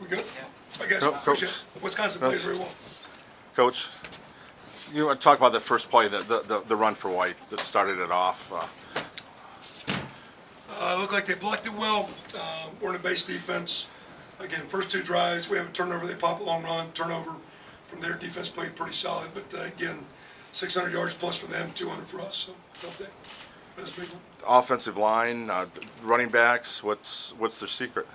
We good? Yeah. I guess. Coach. Wisconsin played very well. Coach, you want to talk about the first play, the run for White that started it off. Looked like they blocked it well. We're in a base defense. Again, first two drives, we have a turnover, they pop a long run, turnover. From there, defense played pretty solid, but again, 600 yards plus for them, 200 for us, so tough day. But it's a big one. Offensive line, running backs, what's their secret?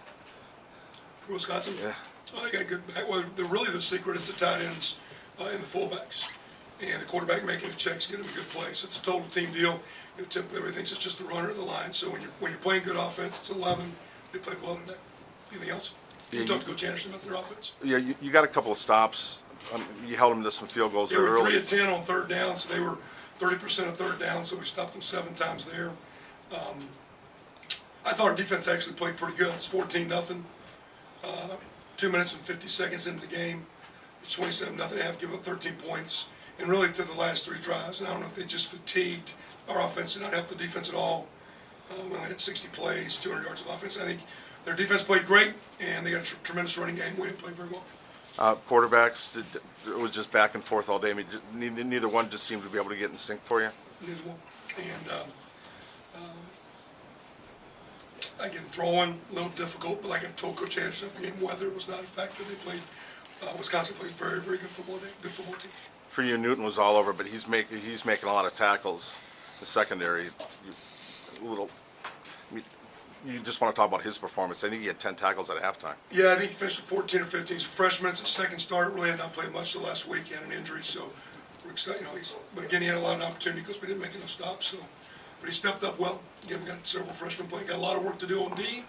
For Wisconsin? Yeah. They got good back. Well, really the secret is the tight ends and the fullbacks. And the quarterback making the checks, getting a good play. So it's a total team deal. Typically everybody thinks it's just the runner at the line. So when you're playing good offense, it's 11. They played well today. Anything else? Yeah, you talked to Coach Anderson about their offense. Yeah, you got a couple of stops. You held them to some field goals They were early. 3 of 10 on third down, so they were 30% of third down, so we stopped them 7 times there. I thought our defense actually played pretty good. It's 14-0. 2 minutes and 50 seconds into the game. It's 27-0 half, give up 13 points. And really to the last 3 drives, and I don't know if they just fatigued our offense and not help the defense at all. We only had 60 plays, 200 yards of offense. I think their defense played great, and they got a tremendous running game. We didn't play very well. Quarterbacks, it was just back and forth all day. I mean, neither one just seemed to be able to get in sync for you. Neither one. And again, throwing a little difficult, but like I told Coach Anderson after the game, weather was not a factor. They played. Wisconsin played very, very good football day. Good football team. For you, Newton was all over, but he's making a lot of tackles. The secondary, you just want to talk about his performance. I think he had 10 tackles at halftime. Yeah, I think he finished with 14 or 15. He's a freshman. It's a second start. Really had not played much the last week. He had an injury, so we're excited. But again, he had a lot of opportunity because we didn't make enough stops. So, but he stepped up well. Again, we got several freshmen playing. Got a lot of work to do on D.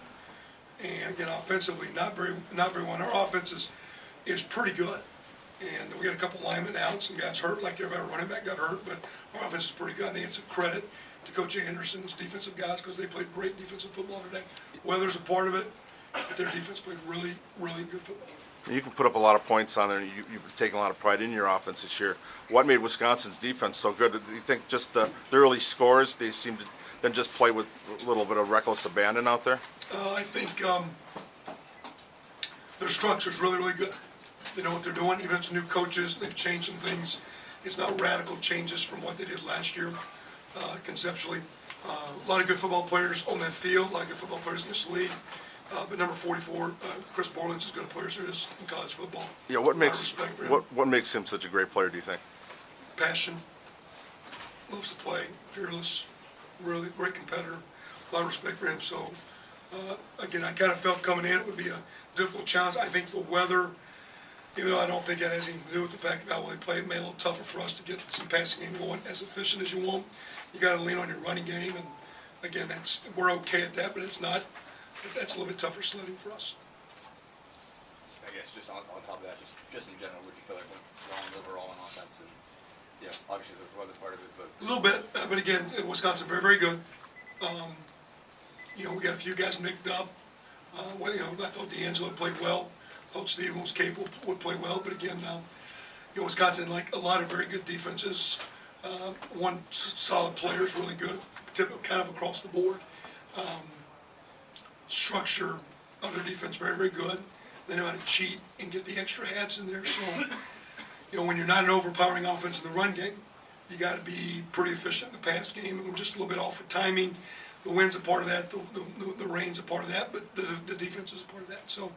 And again, offensively, not very well. Our offense is pretty good. And we got a couple linemen out, some guys hurt, like everybody. Running back got hurt, but our offense is pretty good. I think it's a credit to Coach Anderson and his defensive guys because they played great defensive football today. Weather's a part of it, but their defense played really, really good football. You can put up a lot of points on there. You've taken a lot of pride in your offense this year. What made Wisconsin's defense so good? Do you think just the early scores, they seem to then just play with a little bit of reckless abandon out there? I think their structure is really, really good. They know what they're doing. Even if it's new coaches, they've changed some things. It's not radical changes from what they did last year, conceptually. A lot of good football players on that field, a lot of good football players in this league. But number 44, Chris Borland's as good a player as there is in college football. Yeah, what makes him such a great player, do you think? Passion, loves to play, fearless, really great competitor. A lot of respect for him. So, again, I kind of felt coming in it would be a difficult challenge. I think the weather, even though I don't think that has anything to do with the fact of how well they played, it made it a little tougher for us to get some passing game going as efficient as you want. You got to lean on your running game, and again, we're okay at that, but it's not. That's a little bit tougher sledding for us. I guess just on top of that, just in general, would you feel like went wrong overall on offense? And yeah, obviously there's weather part of it, but a little bit. But again, Wisconsin very, very good. We got a few guys nicked up. I thought D'Angelo played well. I thought Steven was capable, would play well. But again, Wisconsin, like a lot of very good defenses. One solid player is really good, kind of across the board. Structure of their defense very, very good. They know how to cheat and get the extra hats in there. So, when you're not an overpowering offense in the run game, you got to be pretty efficient in the pass game. And we're just a little bit off with timing. The wind's a part of that. The rain's a part of that. But the defense is a part of that. So,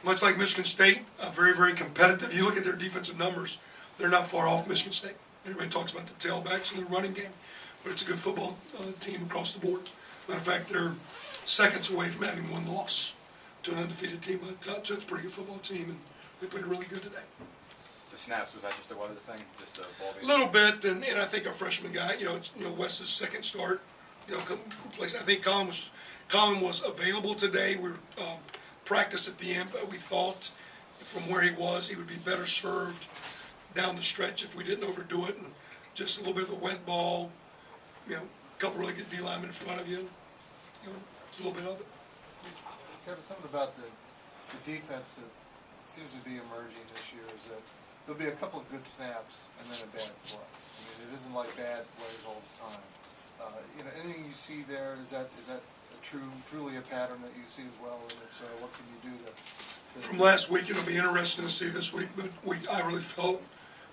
much like Michigan State, very, very competitive. You look at their defensive numbers, they're not far off Michigan State. Everybody talks about the tailbacks and the running game, but it's a good football team across the board. Matter of fact, they're seconds away from having one loss to an undefeated team by a touch. That's a pretty good football team, and they played really good today. The snaps, was that just a weather thing? Just a ball game? A little bit, and I think our freshman guy, it's Wes's second start. I think Colin was available today. We practiced at the end, but we thought from where he was, he would be better served down the stretch if we didn't overdo it, and just a little bit of a wet ball, a couple really good D linemen in front of you. It's a little bit of it. Kevin, something about the defense that seems to be emerging this year is that there'll be a couple of good snaps and then a bad play. I mean, it isn't like bad plays all the time. Anything you see there, is that truly a pattern that you see as well? And if so, what can you do to from last week, it'll be interesting to see this week, but I really felt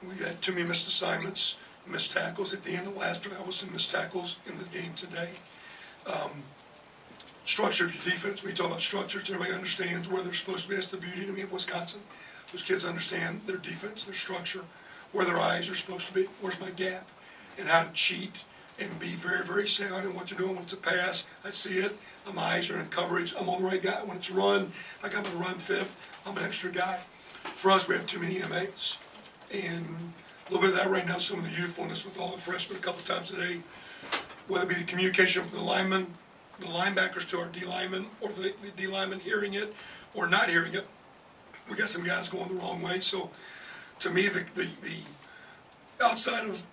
we had too many missed assignments, missed tackles. At the end of the last drive, was some missed tackles in the game today. Structure of your defense, when you talk about structure, everybody understands where they're supposed to be. That's the beauty to me of Wisconsin. Those kids understand their defense, their structure, where their eyes are supposed to be, where's my gap, and how to cheat and be very, very sound in what you're doing. When it's a pass, I see it, my eyes are in coverage, I'm on the right guy. When it's a run, like I'm in a run fit, I'm an extra guy. For us, we have too many MAs, and a little bit of that right now, some of the youthfulness with all the freshmen a couple times a day, whether it be the communication with the linemen, the linebackers to our D linemen, or the D linemen hearing it or not hearing it. We got some guys going the wrong way. So to me, the outside of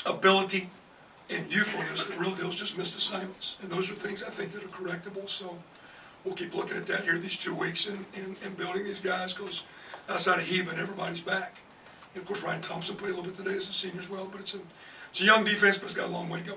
ability and youthfulness, the real deal is just missed assignments. And those are things I think that are correctable. So we'll keep looking at that here these 2 weeks and building these guys, because outside of Heben, everybody's back. And of course, Ryan Thompson played a little bit today as a senior as well, but it's a young defense, but it's got a long way to go.